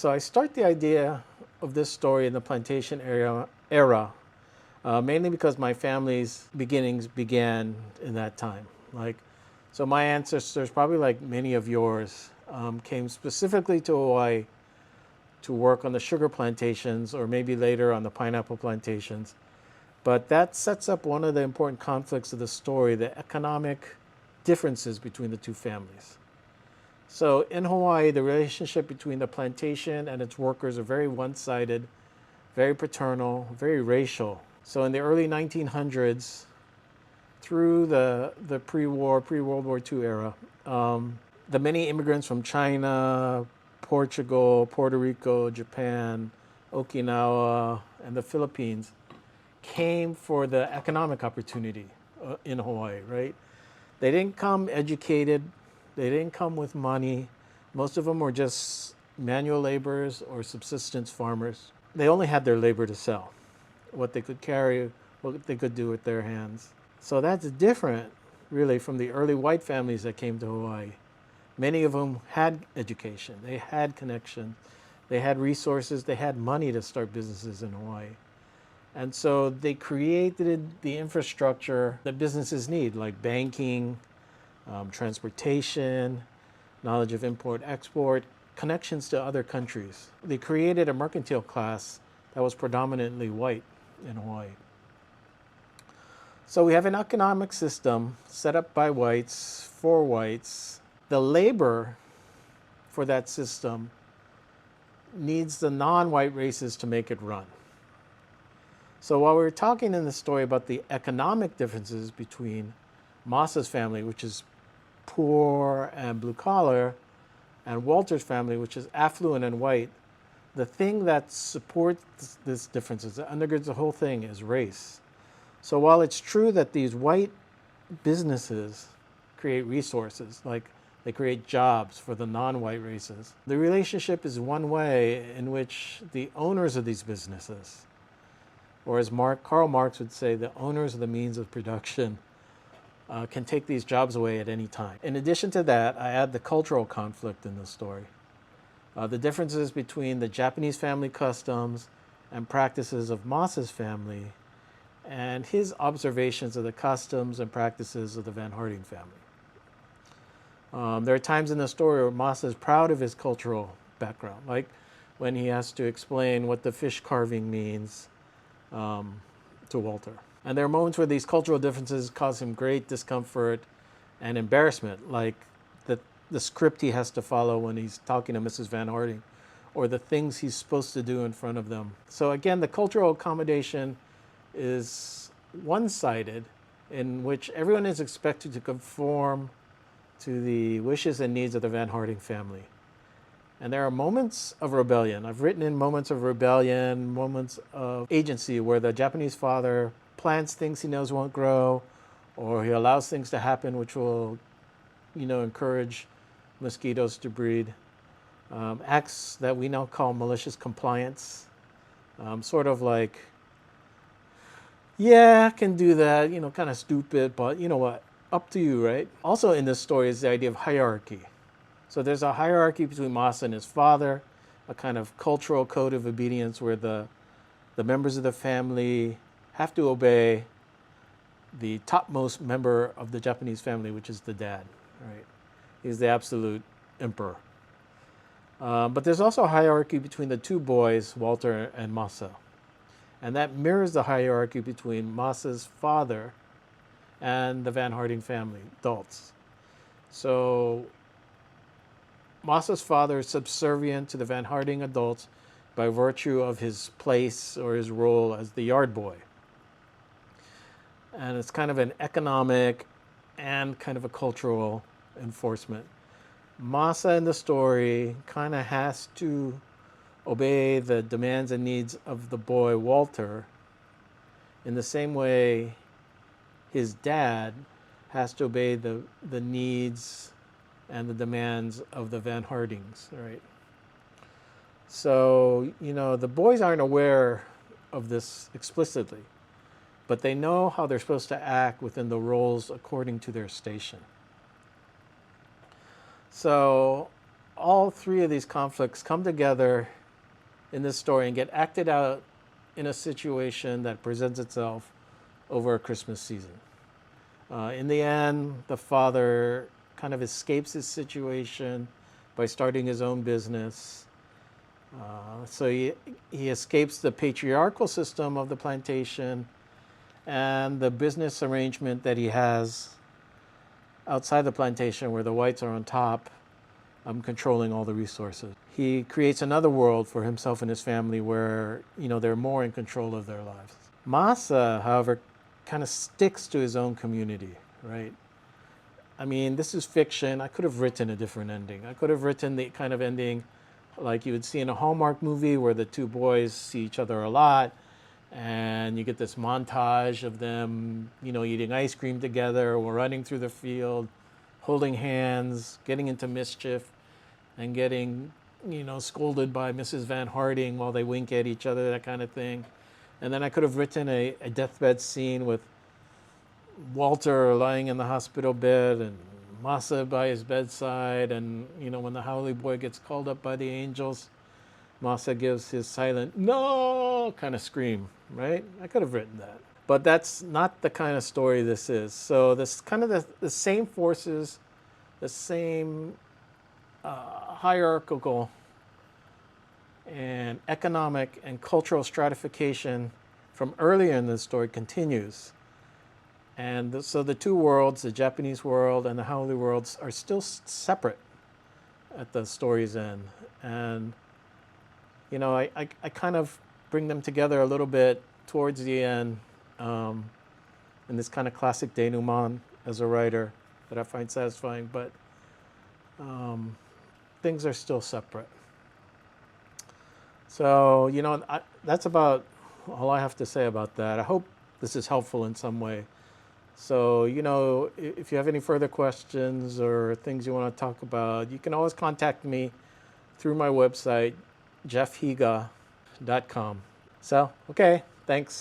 So I start the idea of this story in the plantation era mainly because my family's beginnings began in that time. Like, so my ancestors, probably like many of yours, came specifically to Hawaii to work on the sugar plantations or maybe later on the pineapple plantations. But that sets up one of the important conflicts of the story, the economic differences between the two families. So in Hawaii, the relationship between the plantation and its workers are very one-sided, very paternal, very racial. So in the early 1900s, through the pre-World War II era, the many immigrants from China, Portugal, Puerto Rico, Japan, Okinawa, and the Philippines came for the economic opportunity in Hawaii, right? They didn't come educated, they didn't come with money. Most of them were just manual laborers or subsistence farmers. They only had their labor to sell, what they could carry, what they could do with their hands. So that's different, really, from the early white families that came to Hawaii. Many of them had education, they had connections, they had resources, they had money to start businesses in Hawaii. And so they created the infrastructure that businesses need, like banking, transportation, knowledge of import, export, connections to other countries. They created a mercantile class that was predominantly white in Hawaii. So we have an economic system set up by whites, for whites. The labor for that system needs the non-white races to make it run. So while we were talking in the story about the economic differences between Masa's family, which is poor and blue collar, and Walter's family, which is affluent and white, the thing that supports these differences, that undergirds the whole thing, is race. So while it's true that these white businesses create resources, like they create jobs for the non-white races, the relationship is one way in which the owners of these businesses, or as Karl Marx would say, the owners of the means of production, can take these jobs away at any time. In addition to that, I add the cultural conflict in the story. The differences between the Japanese family customs and practices of Masa's family and his observations of the customs and practices of the Van Harding family. There are times in the story where Masa is proud of his cultural background, like when he has to explain what the fish carving means to Walter. And there are moments where these cultural differences cause him great discomfort and embarrassment, like the script he has to follow when he's talking to Mrs. Van Harding, or the things he's supposed to do in front of them. So again, the cultural accommodation is one-sided, in which everyone is expected to conform to the wishes and needs of the Van Harding family. And there are moments of rebellion. I've written in moments of rebellion, moments of agency, where the Japanese father plants things he knows won't grow, or he allows things to happen which will, encourage mosquitoes to breed. Acts that we now call malicious compliance. Sort of like, yeah, I can do that, kind of stupid, but you know what? Up to you, right? Also in this story is the idea of hierarchy. So there's a hierarchy between Masa and his father, a kind of cultural code of obedience where the members of the family have to obey the topmost member of the Japanese family, which is the dad, right? He's the absolute emperor. But there's also a hierarchy between the two boys, Walter and Masa. And that mirrors the hierarchy between Masa's father and the Van Harding family, adults. So Masa's father is subservient to the Van Harding adults by virtue of his place or his role as the yard boy. And it's kind of an economic and kind of a cultural enforcement. Masa in the story kind of has to obey the demands and needs of the boy Walter in the same way his dad has to obey the needs and the demands of the Van Hardings, right? So, the boys aren't aware of this explicitly, but they know how they're supposed to act within the roles according to their station. So all three of these conflicts come together in this story and get acted out in a situation that presents itself over a Christmas season. In the end, the father kind of escapes his situation by starting his own business. So he escapes the patriarchal system of the plantation and the business arrangement that he has outside the plantation where the whites are on top, controlling all the resources. He creates another world for himself and his family where, they're more in control of their lives. Masa, however, kind of sticks to his own community, right? I mean, this is fiction. I could have written a different ending. I could have written the kind of ending like you would see in a Hallmark movie where the two boys see each other a lot and you get this montage of them, eating ice cream together or running through the field, holding hands, getting into mischief, and getting, scolded by Mrs. Van Harding while they wink at each other, that kind of thing. And then I could have written a deathbed scene with Walter lying in the hospital bed and Masa by his bedside, and when the Howley boy gets called up by the angels, Masa gives his silent "no" kind of scream, right? I could have written that. But that's not the kind of story this is. So this kind of the same forces, the same hierarchical and economic and cultural stratification from earlier in the story continues. And so the two worlds, the Japanese world and the Howley worlds, are still separate at the story's end. And, I kind of bring them together a little bit towards the end in this kind of classic denouement as a writer that I find satisfying. But things are still separate. So, that's about all I have to say about that. I hope this is helpful in some way. So, if you have any further questions or things you want to talk about, you can always contact me through my website, jeffhiga.com. So, okay, thanks.